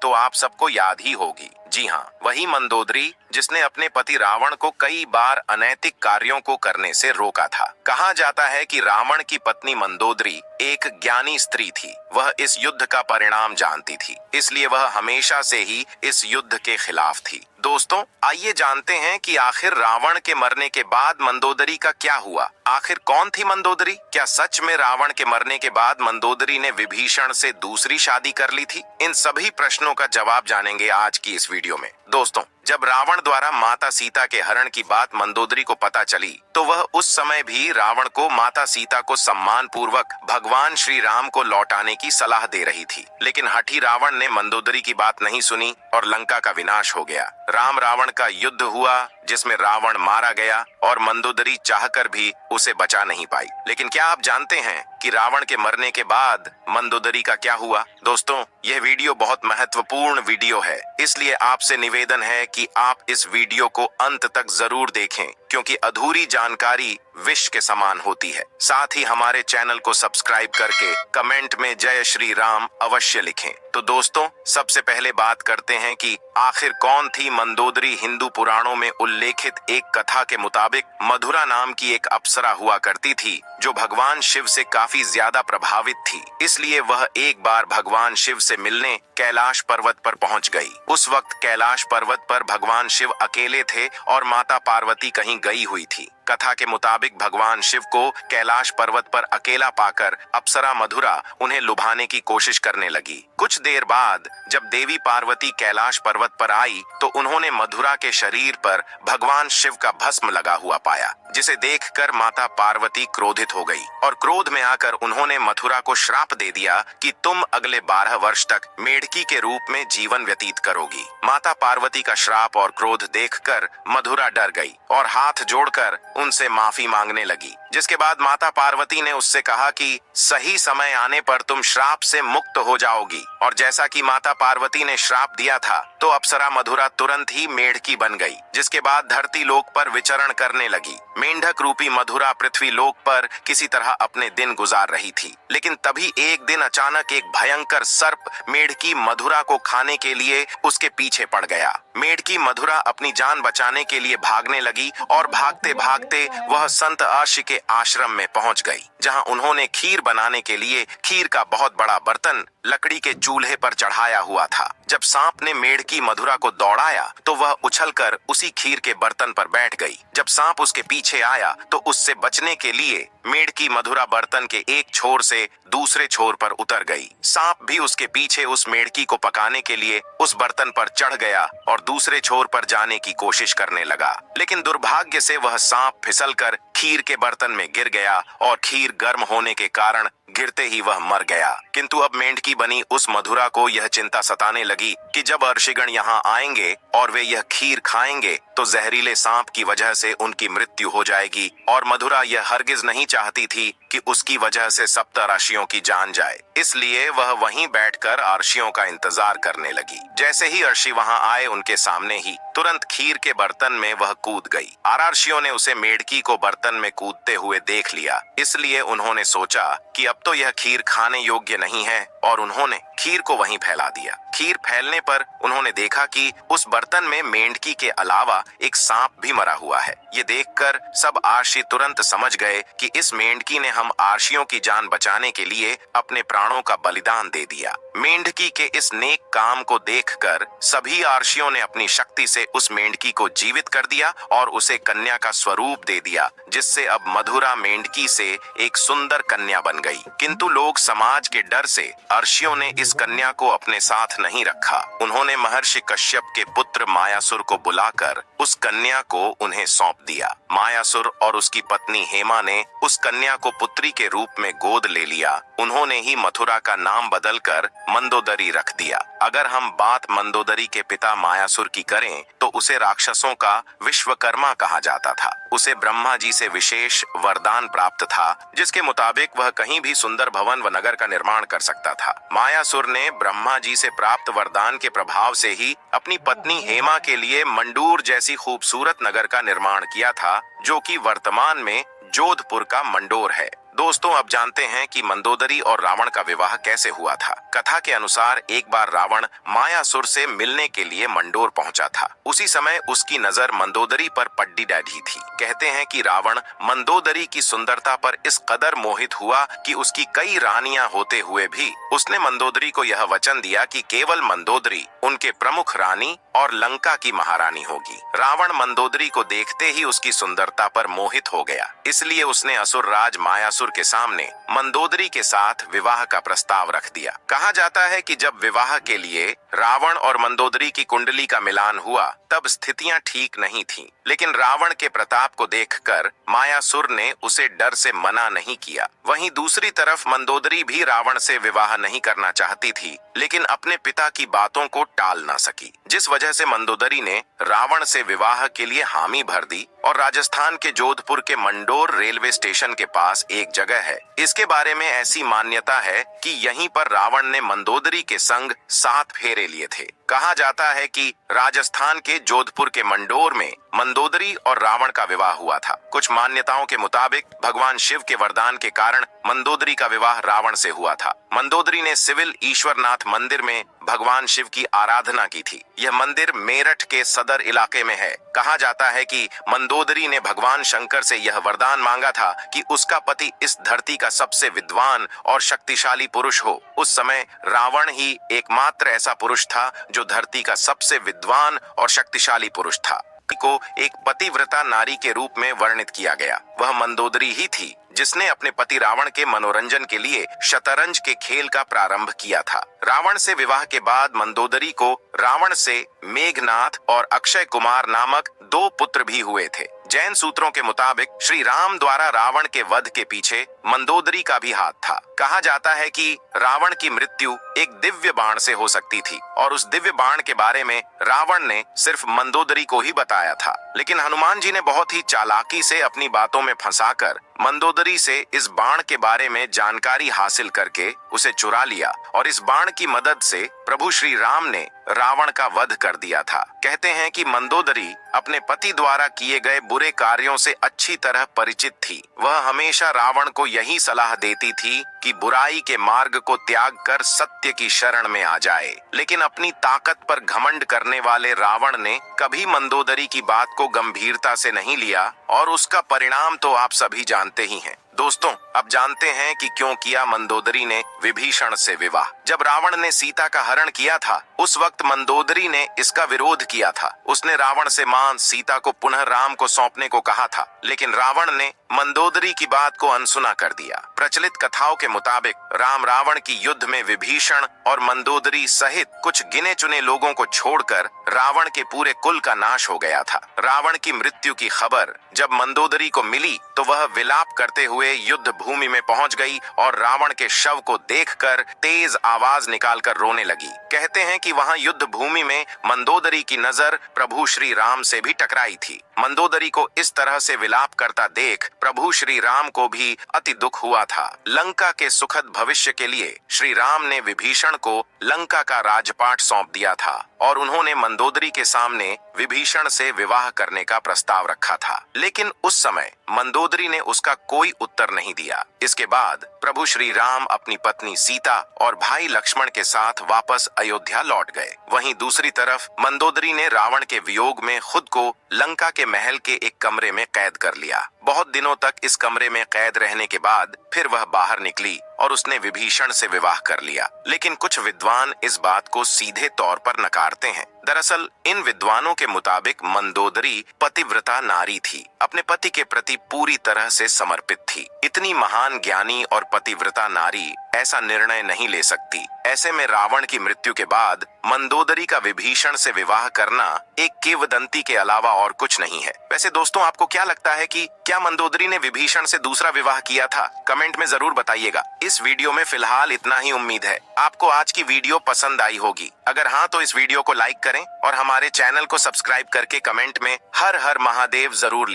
तो आप सबको याद ही होगी। जी हाँ, वही मंदोदरी जिसने अपने पति रावण को कई बार अनैतिक कार्यों को करने से रोका था। कहा जाता है कि रावण की पत्नी मंदोदरी एक ज्ञानी स्त्री थी। वह इस युद्ध का परिणाम जानती थी, इसलिए वह हमेशा से ही इस युद्ध के खिलाफ थी। दोस्तों, आइए जानते हैं कि आखिर रावण के मरने के बाद मंदोदरी का क्या हुआ। आखिर कौन थी मंदोदरी? क्या सच में रावण के मरने के बाद मंदोदरी ने विभीषण से दूसरी शादी कर ली थी? इन सभी प्रश्नों का जवाब जानेंगे आज की इस वीडियो में। दोस्तों, जब रावण द्वारा माता सीता के हरण की बात मंदोदरी को पता चली, तो वह उस समय भी रावण को माता सीता को सम्मान पूर्वक भगवान श्री राम को लौटाने की सलाह दे रही थी। लेकिन हठी रावण ने मंदोदरी की बात नहीं सुनी और लंका का विनाश हो गया। राम रावण का युद्ध हुआ, जिसमें रावण मारा गया और मंदोदरी चाहकर भी उसे बचा नहीं पाई। लेकिन क्या आप जानते हैं कि रावण के मरने के बाद मंदोदरी का क्या हुआ? दोस्तों, यह वीडियो बहुत महत्वपूर्ण वीडियो है, इसलिए आपसे निवेदन है कि आप इस वीडियो को अंत तक जरूर देखें, क्योंकि अधूरी जानकारी विष के समान होती है। साथ ही हमारे चैनल को सब्सक्राइब करके कमेंट में जय श्री राम अवश्य लिखें। तो दोस्तों, सबसे पहले बात करते हैं कि आखिर कौन थी मंदोदरी। हिंदू पुराणों में उल्लेखित एक कथा के मुताबिक मधुरा नाम की एक अप्सरा हुआ करती थी, जो भगवान शिव से काफी ज्यादा प्रभावित थी। इसलिए वह एक बार भगवान शिव से मिलने कैलाश पर्वत पर पहुंच गई। उस वक्त कैलाश पर्वत पर भगवान शिव अकेले थे और माता पार्वती कहीं गई हुई थी। कथा के मुताबिक भगवान शिव को कैलाश पर्वत पर अकेला पाकर अप्सरा मधुरा उन्हें लुभाने की कोशिश करने लगी। कुछ देर बाद जब देवी पार्वती कैलाश पर्वत पर आई, तो उन्होंने मधुरा के शरीर पर भगवान शिव का भस्म लगा हुआ पाया, जिसे देखकर माता पार्वती क्रोधित हो गई और क्रोध में आकर उन्होंने मथुरा को श्राप दे दिया कि तुम अगले 12 वर्ष तक मेढकी के रूप में जीवन व्यतीत करोगी। माता पार्वती का श्राप और क्रोध देखकर मधुरा डर गई और हाथ जोड़कर उनसे माफी मांगने लगी। जिसके बाद माता पार्वती ने उससे कहा कि सही समय आने पर तुम श्राप से मुक्त हो जाओगी। और जैसा कि माता पार्वती ने श्राप दिया था, तो अप्सरा मधुरा तुरंत ही मेढकी बन गई, जिसके बाद धरती लोक पर विचरण करने लगी। मेंढक रूपी मधुरा पृथ्वी लोक पर किसी तरह अपने दिन गुजार रही थी। लेकिन तभी एक दिन अचानक एक भयंकर सर्प मेढकी मधुरा को खाने के लिए उसके पीछे पड़ गया। मेढकी मधुरा अपनी जान बचाने के लिए भागने लगी और भागते भागते वह संत अर्षि के आश्रम में पहुंच गई, जहां उन्होंने खीर बनाने के लिए खीर का बहुत बड़ा बर्तन लकड़ी के चूल्हे पर चढ़ाया हुआ था। जब सांप ने मेढकी मधुरा को दौड़ाया, तो वह उछलकर उसी खीर के बर्तन पर बैठ गई। जब सांप उसके पीछे आया, तो उससे बचने के लिए मेढकी मधुरा बर्तन के एक छोर से दूसरे छोर पर उतर गई। सांप भी उसके पीछे उस मेढकी को पकाने के लिए उस बर्तन पर चढ़ गया और दूसरे छोर पर जाने की कोशिश करने लगा। लेकिन दुर्भाग्य से वह सांप फिसलकर खीर के बर्तन में गिर गया और खीर गर्म होने के कारण गिरते ही वह मर गया। किंतु अब मेंढकी बनी उस मधुरा को यह चिंता सताने लगी कि जब अर्षिगण यहाँ आएंगे और वे यह खीर खाएंगे, तो जहरीले सांप की वजह से उनकी मृत्यु हो जाएगी। और मधुरा यह हरगिज नहीं चाहती थी कि उसकी वजह से सप्तऋषियों की जान जाए। इसलिए वह वहीं बैठकर अर्षियों का इंतजार करने लगी। जैसे ही अर्षि वहां आए, उनके सामने ही तुरंत खीर के बर्तन में वह कूद गई। अर्षियों ने उसे मेढकी को बर्तन में कूदते हुए देख लिया, इसलिए उन्होंने सोचा कि अब तो यह खीर खाने योग्य नहीं है, और उन्होंने खीर को वहीं फैला दिया। खीर फैलने पर उन्होंने देखा कि उस बर्तन में मेंढकी के अलावा एक सांप भी मरा हुआ है। ये देखकर सब अर्षि तुरंत समझ गए कि इस मेंढकी ने हम अर्षियों की जान बचाने के लिए अपने प्राणों का बलिदान दे दिया। मेंढकी के इस नेक काम को देखकर सभी अर्षियों ने अपनी शक्ति से उस मेंढकी को जीवित कर दिया और उसे कन्या का स्वरूप दे दिया, जिससे अब मधुरा मेंढकी से एक सुंदर कन्या बन गई। किंतु लोग समाज के डर से अर्षियों ने इस कन्या को अपने साथ नहीं रखा। उन्होंने महर्षि कश्यप के पुत्र मायासुर को बुलाकर उस कन्या को उन्हें सौंप दिया। मायासुर और उसकी पत्नी हेमा ने उस कन्या को पुत्री के रूप में गोद ले लिया। उन्होंने ही मथुरा का नाम बदलकर मंदोदरी रख दिया। अगर हम बात मंदोदरी के पिता मायासुर की करें, तो उसे राक्षसों का विश्वकर्मा कहा जाता था। उसे ब्रह्मा जी से विशेष वरदान प्राप्त था, जिसके मुताबिक वह कहीं भी सुंदर भवन व नगर का निर्माण कर सकता था। मायासुर ने ब्रह्मा जी से प्राप्त वरदान के प्रभाव से ही अपनी पत्नी हेमा के लिए मंडूर जैसी खूबसूरत नगर का निर्माण किया था, जो कि वर्तमान में जोधपुर का मंडोर है। दोस्तों अब जानते हैं कि मंदोदरी और रावण का विवाह कैसे हुआ था। कथा के अनुसार एक बार रावण मायासुर से मिलने के लिए मंडोर पहुंचा था। उसी समय उसकी नजर मंदोदरी पर पड्डी डाली थी। कहते हैं कि रावण मंदोदरी की सुंदरता पर इस कदर मोहित हुआ कि उसकी कई रानियां होते हुए भी उसने मंदोदरी को यह वचन दिया कि केवल मंदोदरी उनके प्रमुख रानी और लंका की महारानी होगी। रावण मंदोदरी को देखते ही उसकी सुंदरता पर मोहित हो गया, इसलिए उसने असुर राज मायासुर के सामने मंदोदरी के साथ विवाह का प्रस्ताव रख दिया। कहा जाता है कि जब विवाह के लिए रावण और मंदोदरी की कुंडली का मिलान हुआ तब स्थितियां ठीक नहीं थीं, लेकिन रावण के प्रताप को देखकर मायासुर ने उसे डर से मना नहीं किया। वहीं दूसरी तरफ मंदोदरी भी रावण से विवाह नहीं करना चाहती थी, लेकिन अपने पिता की बातों को टाल ना सकी, जिस वजह से मंदोदरी ने रावण से विवाह के लिए हामी भर दी और राजस्थान के जोधपुर के मंडोर रेलवे स्टेशन के पास एक जगह है। इसके बारे में ऐसी मान्यता है कि यहीं पर रावण ने मंदोदरी के संग 7 फेरे लिए थे। कहा जाता है कि राजस्थान के जोधपुर के मंडोर में मंदोदरी और रावण का विवाह हुआ था। कुछ मान्यताओं के मुताबिक भगवान शिव के वरदान के कारण मंदोदरी का विवाह रावण से हुआ था। मंदोदरी ने सिविल ईश्वरनाथ मंदिर में भगवान शिव की आराधना की थी। यह मंदिर मेरठ के सदर इलाके में है। कहा जाता है कि मंदोदरी ने भगवान शंकर से यह वरदान मांगा था कि उसका पति इस धरती का सबसे विद्वान और शक्तिशाली पुरुष हो। उस समय रावण ही एकमात्र ऐसा पुरुष था जो धरती का सबसे विद्वान और शक्तिशाली पुरुष था। को एक पतिव्रता नारी के रूप में वर्णित किया गया। वह मंदोदरी ही थी जिसने अपने पति रावण के मनोरंजन के लिए शतरंज के खेल का प्रारंभ किया था। रावण से विवाह के बाद मंदोदरी को रावण से मेघनाथ और अक्षय कुमार नामक 2 पुत्र भी हुए थे। जैन सूत्रों के मुताबिक श्री राम द्वारा रावण के वध के पीछे मंदोदरी का भी हाथ था। कहा जाता है कि रावण की मृत्यु एक दिव्य बाण से हो सकती थी और उस दिव्य बाण के बारे में रावण ने सिर्फ मंदोदरी को ही बताया था, लेकिन हनुमान जी ने बहुत ही चालाकी से अपनी बातों में फंसाकर मंदोदरी से इस बाण के बारे में जानकारी हासिल करके उसे चुरा लिया और इस बाण की मदद से प्रभु श्री राम ने रावण का वध कर दिया था। कहते हैं कि मंदोदरी अपने पति द्वारा किए गए बुरे कार्यों से अच्छी तरह परिचित थी। वह हमेशा रावण को यही सलाह देती थी कि बुराई के मार्ग को त्याग कर सत्य की शरण में आ जाए, लेकिन अपनी ताकत पर घमंड करने वाले रावण ने कभी मंदोदरी की बात को गंभीरता से नहीं लिया और उसका परिणाम तो आप सभी जानते ही हैं। दोस्तों अब जानते हैं कि क्यों किया मंदोदरी ने विभीषण से विवाह। जब रावण ने सीता का हरण किया था उस वक्त मंदोदरी ने इसका विरोध किया था। उसने रावण से मां सीता को पुनः राम को सौंपने को कहा था, लेकिन रावण ने मंदोदरी की बात को अनसुना कर दिया। प्रचलित कथाओं के मुताबिक राम रावण की युद्ध में विभीषण और मंदोदरी सहित कुछ गिने चुने लोगों को छोड़कर रावण के पूरे कुल का नाश हो गया था। रावण की मृत्यु की खबर जब मंदोदरी को मिली तो वह विलाप करते हुए युद्ध भूमि में पहुंच गई और रावण के शव को देखकर तेज आवाज निकालकर रोने लगी। कहते हैं कि वहां युद्ध भूमि में मंदोदरी की नजर प्रभु श्री राम से भी टकराई थी। मंदोदरी को इस तरह से विलाप करता देख प्रभु श्री राम को भी अति दुख हुआ था। लंका के सुखद भविष्य के लिए श्री राम ने विभीषण को लंका का राजपाट सौंप दिया था और उन्होंने मंदोदरी के सामने विभीषण से विवाह करने का प्रस्ताव रखा था, लेकिन उस समय मंदोदरी ने उसका कोई उत्तर नहीं दिया। इसके बाद प्रभु श्री राम अपनी पत्नी सीता और भाई लक्ष्मण के साथ वापस अयोध्या लौट गए। वहीं दूसरी तरफ मंदोदरी ने रावण के वियोग में खुद को लंका के महल के एक कमरे में कैद कर लिया। बहुत दिनों तक इस कमरे में कैद रहने के बाद फिर वह बाहर निकली और उसने विभीषण से विवाह कर लिया, लेकिन कुछ विद्वान इस बात को सीधे तौर पर नकारते हैं। दरअसल इन विद्वानों के मुताबिक मंदोदरी पतिव्रता नारी थी, अपने पति के प्रति पूरी तरह से समर्पित थी। इतनी महान ज्ञानी और पतिव्रता नारी ऐसा निर्णय नहीं ले सकती। ऐसे में रावण की मृत्यु के बाद मंदोदरी का विभीषण से विवाह करना एक किंवदंती के अलावा और कुछ नहीं है। वैसे दोस्तों आपको क्या लगता है कि क्या मंदोदरी ने विभीषण से दूसरा विवाह किया था? कमेंट में जरूर बताइएगा। इस वीडियो में फिलहाल इतना ही उम्मीद है आपको आज की वीडियो पसंद आई होगी। अगर हाँ तो इस वीडियो को लाइक करें और हमारे चैनल को सब्सक्राइब करके कमेंट में हर हर महादेव जरूर